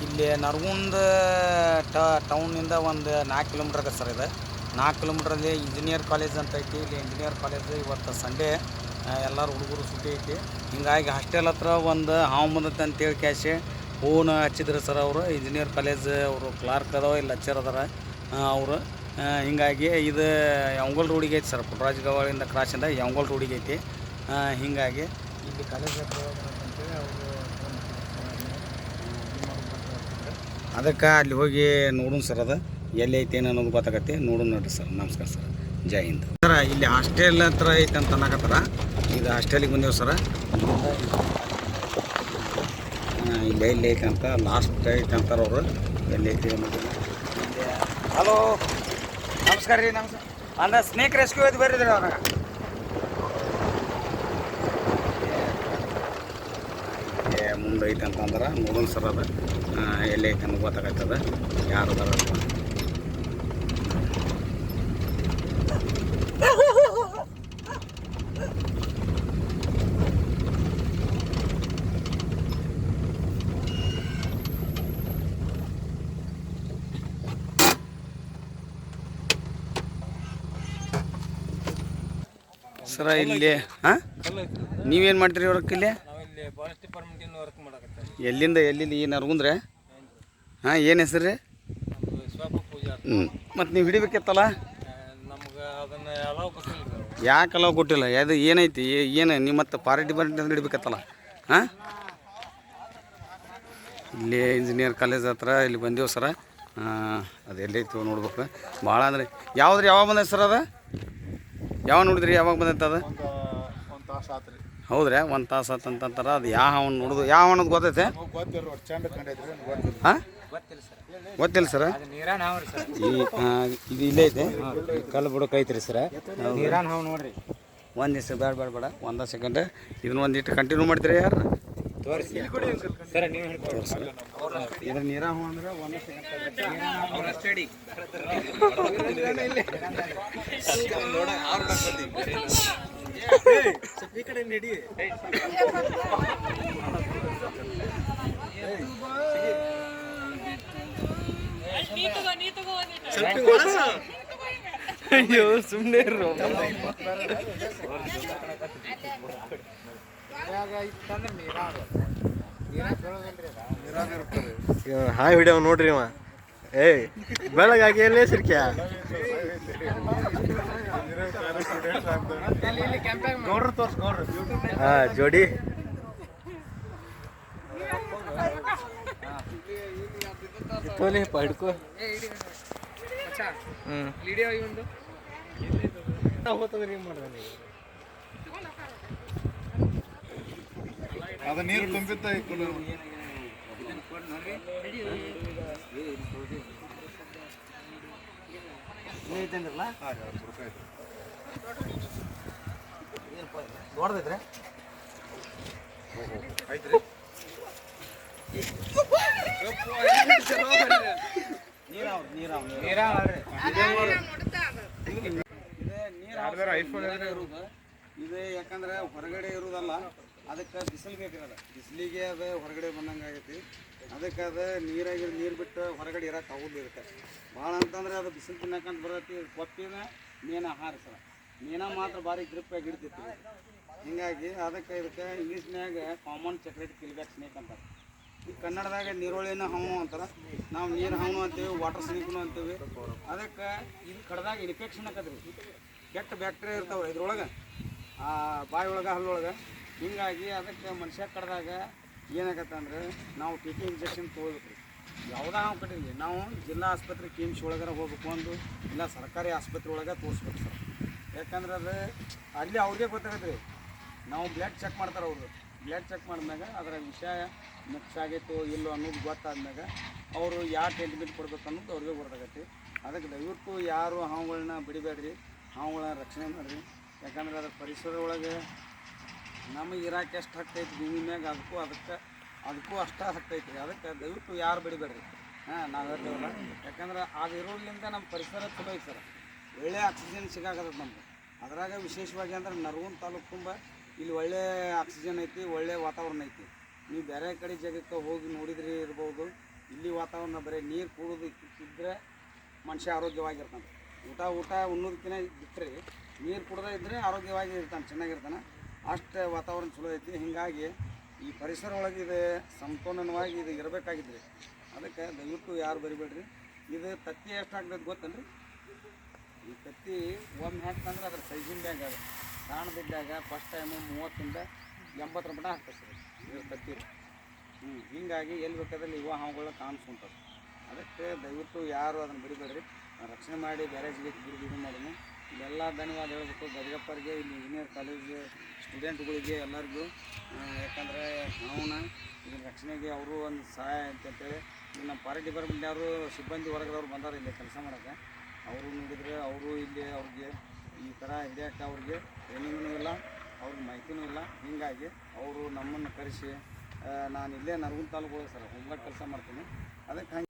ಇಲ್ಲಿ ನರಗುಂದ ಟೌನಿಂದ ಒಂದು 4 ಕಿಲೋಮೀಟ್ರ್ ಆಗತ್ತೆ ಸರ್ ಇದು. 4 ಕಿಲೋಮೀಟ್ರಲ್ಲಿ ಇಂಜಿನಿಯರ್ ಕಾಲೇಜ್ ಅಂತ ಐತಿ. ಇಲ್ಲಿ ಇಂಜಿನಿಯರ್ ಕಾಲೇಜ್ ಇವತ್ತು ಸಂಡೇ, ಎಲ್ಲರೂ ಹುಡುಗರು ಸುಟ್ಟಿ ಐತಿ. ಹಿಂಗಾಗಿ ಹಾಸ್ಟೆಲ್ ಹತ್ರ ಒಂದು ಹಾವು ಬಂದತ್ತೆ ಅಂತೇಳಿ ಕ್ಯಾಶೆ ಫೋನ್ ಹಚ್ಚಿದ್ರು ಸರ್. ಅವರು ಇಂಜಿನಿಯರ್ ಕಾಲೇಜ್ ಅವರು ಕ್ಲಾರ್ಕ್ ಅದಾವ, ಇಲ್ಲಿ ಲೆಕ್ಚರ್ ಅದಾರ ಅವರು. ಹಿಂಗಾಗಿ ಇದು ಯಾಂಗೋಲ್ ರೋಡಿಗೆ ಐತಿ ಸರ್, ಪುಟ್ಟರಾಜ ಗವಾಳಿಂದ ಕ್ರಾಸಿಂದ ಯಾಂಗೋಲ್ ರೋಡಿಗೆ ಐತಿ. ಹೀಗಾಗಿ ಇಲ್ಲಿ ಕಾಲೇಜ್ ಹತ್ರ ಅಂತೇಳಿ ಅವರು ಅದಕ್ಕೆ ಅಲ್ಲಿ ಹೋಗಿ ನೋಡೋಣ ಸರ್. ಅದು ಎಲ್ಲಿ ಐತಿ ಏನು ಅನ್ನೋದು ಗೊತ್ತಾಗತ್ತೆ, ನೋಡೋಣ ನೋಡಿರಿ ಸರ್. ನಮಸ್ಕಾರ ಸರ್, ಜೈ ಹಿಂದ್ ಸರ್. ಇಲ್ಲಿ ಹಾಸ್ಟೆಲ್ ಹತ್ರ ಐತೆ ಅಂತ ಅನ್ನಕತ್ತಾರ. ಇದು ಹಾಸ್ಟೆಲಿಗೆ ಬಂದೇವು ಸರ್. ಇಲ್ಲಿ ಎಲ್ಲಿ ಐತೆ ಅಂತ ಲಾಸ್ಟ್ ಐತೆ ಅಂತಾರೆ ಅವರು. ಎಲ್ಲಿ ಐತಿ ಅನ್ನೋದು. ಹಲೋ, ನಮಸ್ಕಾರ ರೀ. ನಮಸ್ಕಾರ ಅಂದ್ರೆ ಸ್ನೇಕ್ ರೆಸ್ಕ್ಯೂ ಅದು ಬರೀದ್ರಿ ಅವ್ರಾಗ. ಮುಂದೆ ಐತೆ ಅಂತಂದ್ರೆ ನೋಡೋಣ ಸರ್. ಅದು ಎಲ್ಲಿ ಐತೆ ಅನ್ನೋದು ಗೊತ್ತಾಗತ್ತದ, ಯಾರು ಅದಾರ ಸರ. ಇಲ್ಲಿ ನೀವೇನು ಮಾಡ್ತೀರಿ ವರ್ಕ್ ಇಲ್ಲಿ? ಎಲ್ಲಿಂದ ಎಲ್ಲಿ ಈ ನರಗುಂದ್ರೆ? ಏನು ಹೆಸರು ರೀ? ಮತ್ತು ನೀವು ಹಿಡಿಬೇಕಿತ್ತಲ್ಲ? ಯಾಕೆ ಅಲಾವ್ ಕೊಟ್ಟಿಲ್ಲ? ಅದು ಏನೈತಿ ಏನು ನೀವು ಮತ್ತೆ ಫಾರೆಸ್ಟ್ ಡಿಪಾರ್ಟ್ಮೆಂಟ್ ಅಂತ ಹಿಡಿಬೇಕತ್ತಲ್ಲ? ಇಲ್ಲಿ ಇಂಜಿನಿಯರ್ ಕಾಲೇಜ್ ಹತ್ರ ಇಲ್ಲಿ ಬಂದೀವಿ ಸರ. ಅದು ಎಲ್ಲೈತಿ ನೋಡ್ಬೇಕು. ಭಾಳ ಅಂದ್ರೆ ಯಾವ್ದು ಯಾವಾಗ ಬಂದೈತೆ ಸರ್? ಅದು ಯಾವಾಗ ನೋಡಿದ್ರಿ? ಯಾವಾಗ ಬಂದೈತೆ ಅದು? ಹೌದ್ರಾ, 1 ತಾಸು ಆತಂತಾರೆ. ಅದು ಯಾವ ಅವನು ನೋಡೋದು, ಯಾವ ಅನ್ನೋದು ಗೊತ್ತೈತೆ? ಹಾಂ, ಗೊತ್ತಿಲ್ಲ ಸರ. ಇದು ಇಲ್ಲೇ ಐತೆ, ಕಲ್ಲು ಬುಡಕ್ಕೆ ಐತ್ರಿ ಸರ. ನೀರಾನ್ ಹಾವು ನೋಡ್ರಿ. ಒಂದು ದಿವಸ ಬೇಡ ಒಂದು ಸೆಕೆಂಡ್ ಇದನ್ನ ಒಂದಿಟ್ಟು ಕಂಟಿನ್ಯೂ ಮಾಡ್ತೀರಿ ಯಾರು? ತೋರಿಸಿ ಸರ, ನೀವು ತೋರಿಸಿ. ಇದ್ರ ನೀರಾ ಹಾವು ಅಂದ್ರೆ 1 ಸೆಕೆಂಡ್ ಈ ಕಡೆ ನಡಿ. ಅಯ್ಯೋ ಸುಮ್ಮನೆ ಹಾಯ್ ವಿಡಿಯೋ ನೋಡ್ರಿ ಅವ. ಏಯ್ ಬೆಳಗಾಗಿ ಎಲ್ಲೇ ಸಿರ್ಕ್ಯಾ ಜೋಡಿ ಹಿಡ್ಕೋ. ಅದು ನೀರು ತುಂಬಿತ್ತ. ನೋಡ್ದೈತ್ರಿ ಐತ್ರಿ. ಇದು ಯಾಕಂದ್ರೆ ಹೊರಗಡೆ ಇರೋದಲ್ಲ, ಅದಕ್ಕೆ ಬಿಸಿಲು ಬೇಕಿರೋದು. ಬಿಸಿಲಿಗೆ ಅದು ಹೊರಗಡೆ ಬಂದಂಗೆ ಆಗೈತಿ. ಅದಕ್ಕೆ ಅದು ನೀರು ಬಿಟ್ಟು ಹೊರಗಡೆ ಇರೋಕೆ ಆಗೋದಿರುತ್ತೆ. ಭಾಳ ಅಂತಂದ್ರೆ ಅದು ಬಿಸಿಲು ತಿನ್ನಕಂತ ಬರತ್ತಿ. ಕೊಪ್ಪಿನ ಮೀನು ಆಹಾರ ಸರ್. ಮೀನ ಮಾತ್ರ ಭಾರಿ ಗ್ರಿಪ್ಪಾಗಿ ಹಿಡಿತೈತಿ. ಹಿಂಗಾಗಿ ಅದಕ್ಕೆ ಇದಕ್ಕೆ ಇಂಗ್ಲೀಷ್ನ್ಯಾಗ ಕಾಮನ್ ಚಕ್ರೇಟ್ ಕಿಲ್ಬ್ಯಾಕ್ ಸ್ನೇಕ್ ಅಂತಾರೆ. ಈ ಕನ್ನಡದಾಗ ನೀರುಳ್ಳಿನ ಹಾವು ಅಂತಾರೆ, ನಾವು ನೀರು ಹಾವು ಅಂತೀವಿ, ವಾಟರ್ ಸ್ನೇಕ್ನು ಅಂತೀವಿ. ಅದಕ್ಕೆ ಇದು ಕಡ್ದಾಗ ಇನ್ಫೆಕ್ಷನ್ ಆಕತ್ರಿ. ಕೆಟ್ಟ ಬ್ಯಾಕ್ಟೀರಿಯಾ ಇರ್ತಾವೆ ಇದ್ರೊಳಗೆ, ಬಾಯಿ ಒಳಗೆ ಹಲ್ಲೊಳಗೆ. ಹೀಗಾಗಿ ಅದಕ್ಕೆ ಮನುಷ್ಯ ಕಡ್ದಾಗ ಏನಾಗತ್ತೆ ಅಂದರೆ ನಾವು ಟಿ ಟಿ ಇಂಜೆಕ್ಷನ್ ತೊಗೋಬೇಕು ರೀ. ಯಾವುದೇ ಹಾವು ಕಟ್ಟಿರಲಿ ನಾವು ಜಿಲ್ಲಾ ಆಸ್ಪತ್ರೆ ಕಿಮ್ಸ್ ಒಳಗಾರ ಹೋಗ್ಬೇಕು, ಒಂದು ಇಲ್ಲ ಸರ್ಕಾರಿ ಆಸ್ಪತ್ರೆ ಒಳಗೆ ತೋರಿಸ್ಬೇಕು ಸರ್. ಯಾಕಂದ್ರೆ ಅದು ಅಲ್ಲಿ ಅವ್ರಿಗೆ ಗೊತ್ತಾಗತ್ತೆ ರೀ. ನಾವು ಬ್ಲಡ್ ಚೆಕ್ ಮಾಡ್ತಾರೆ ಅವರು. ಬ್ಲಡ್ ಚೆಕ್ ಮಾಡಿದ್ಮ್ಯಾಗ ಅದರ ವಿಷಯ ಮಿಕ್ಸ್ ಆಗೈತೋ ಇಲ್ಲೋ ಅನ್ನೋದು ಗೊತ್ತಾದ್ಮ್ಯಾಗ ಅವರು ಯಾವ ಟ್ರೀಟ್ಮೆಂಟ್ ಕೊಡ್ಬೇಕು ಅನ್ನೋದು ಅವ್ರಿಗೆ ಗೊತ್ತಾಗತ್ತೆ. ಅದಕ್ಕೆ ದಯವಿಟ್ಟು ಯಾರು ಹಾವುಗಳನ್ನ ಬಿಡಬೇಡ್ರಿ, ಹಾವುಗಳನ್ನ ರಕ್ಷಣೆ ಮಾಡಿರಿ. ಯಾಕಂದ್ರೆ ಅದರ ಪರಿಸರ ಒಳಗೆ ನಮಗೆ ಇರೋಕೆ ಎಷ್ಟು ಹತ್ತೈತಿ ಭೂಮಿ ಮ್ಯಾಗ ಅದಕ್ಕೂ ಅಷ್ಟೇ ಹತ್ತೈತಿ. ಅದಕ್ಕೆ ದಯವಿಟ್ಟು ಯಾರು ಬಿಡಬೇಡ್ರಿ. ನಾವು ಹೇಳ್ತೇವಲ್ಲ, ಯಾಕಂದ್ರೆ ಅದು ಇರೋದ್ರಿಂದ ನಮ್ಮ ಪರಿಸರ ಚಲೋ ಐತೆ ಸರ್. ಒಳ್ಳೆ ಆಕ್ಸಿಜನ್ ಸಿಗಾಕತ್ತದ ನಮ್ಗೆ. ಅದ್ರಾಗ ವಿಶೇಷವಾಗಿ ಅಂದ್ರೆ ನರಗುಂದ ತಾಲೂಕು ತುಂಬ ಇಲ್ಲಿ ಒಳ್ಳೆ ಆಕ್ಸಿಜನ್ ಐತಿ, ಒಳ್ಳೆ ವಾತಾವರಣ ಐತಿ. ನೀವು ಬೇರೆ ಕಡೆ ಜಾಗಕ್ಕೆ ಹೋಗಿ ನೋಡಿದ್ರಿ ಇರ್ಬೋದು, ಇಲ್ಲಿ ವಾತಾವರಣ ಬರೀ ನೀರು ಕುಡಿದು ಇದ್ದರೆ ಮನುಷ್ಯ ಆರೋಗ್ಯವಾಗಿರ್ತಾನೆ. ಊಟ ಉಣ್ಣೋದಕ್ಕಿಂತ ಬಿಟ್ಟರೆ ನೀರು ಕುಡ್ದೇ ಇದ್ದರೆ ಆರೋಗ್ಯವಾಗಿ ಇರ್ತಾನೆ, ಚೆನ್ನಾಗಿರ್ತಾನೆ. ಅಷ್ಟು ವಾತಾವರಣ ಚಲೋ ಐತಿ. ಹೀಗಾಗಿ ಈ ಪರಿಸರ ಒಳಗೆ ಇದು ಸಂಪೂರ್ಣವಾಗಿ ಇದು ಇರಬೇಕಾಗಿದ್ರಿ. ಅದಕ್ಕೆ ದಯವಿಟ್ಟು ಯಾರು ಬರಿಬೇಡ್ರಿ. ಇದು ತತ್ತಿ ಎಷ್ಟು ಆಗ್ತದೆ ಗೊತ್ತೇನ್ರಿ? ಈ ತತ್ತಿ ಒಮ್ಮೆ ಹಾಕ್ತಂದ್ರೆ ಅದ್ರ ಸೈಜಿನ ಬ್ಯಾಗ್ ಅದು ಕಾಣದಿದ್ದಾಗ ಫಸ್ಟ್ ಟೈಮು 30ರಿಂದ 80 ಮಟ ಹಾಕ್ತದೆ ಸರ್ ಇದ್ರ ತತ್ತಿ. ಹೀಗಾಗಿ ಎಲ್ಲಿ ಬೇಕಾದಲ್ಲಿ ಯುವ ಹಾವುಗಳ ಕಾಣಿಸ್ಕೊಂತದೆ. ಅದಕ್ಕೆ ದಯವಿಟ್ಟು ಯಾರು ಅದನ್ನು ಬರಿಬೇಡ್ರಿ. ರಕ್ಷಣೆ ಮಾಡಿ ಬೇರೆ ಜಿಲ್ಲೆಗೆ ಇದು ಮಾಡೋಣ. ಇಲ್ಲೆಲ್ಲ ಧನ್ಯವಾದ ಹೇಳಬೇಕು ಗದಗಪ್ಪರಿಗೆ, ಇಲ್ಲಿ ಇಂಜಿನಿಯರ್ ಕಾಲೇಜ್ ಸ್ಟೂಡೆಂಟ್ಗಳಿಗೆ ಎಲ್ಲರಿಗೂ. ಯಾಕಂದರೆ ಹಾವನ್ನ ಇದರ ರಕ್ಷಣೆಗೆ ಅವರು ಒಂದು ಸಹಾಯ ಅಂತೇಳಿ ಇಲ್ಲಿ ನಮ್ಮ ಫಾರೆಸ್ಟ್ ಡಿಪಾರ್ಟ್ಮೆಂಟ್ನವರು ಸಿಬ್ಬಂದಿ ವರ್ಗದವ್ರು ಬಂದಾರೆ ಇಲ್ಲಿ ಕೆಲಸ ಮಾಡೋಕ್ಕೆ. ಅವರು ನೋಡಿದರೆ ಅವರು ಇಲ್ಲಿ ಅವ್ರಿಗೆ ಈ ಥರ ಹಿಡಿಯೋಕ್ಕೆ ಅವ್ರಿಗೆ ಟ್ರೈನಿಂಗೂ ಇಲ್ಲ, ಅವ್ರಿಗೆ ಮಾಹಿತಿನೂ ಇಲ್ಲ. ಹೀಗಾಗಿ ಅವರು ನಮ್ಮನ್ನು ಕರೆಸಿ, ನಾನು ಇಲ್ಲೇ ನರಗುಂದ ತಾಲೂಕು ಸರ್ ಹೊಂದಾಟ ಕೆಲಸ ಮಾಡ್ತೀನಿ. ಅದಕ್ಕೆ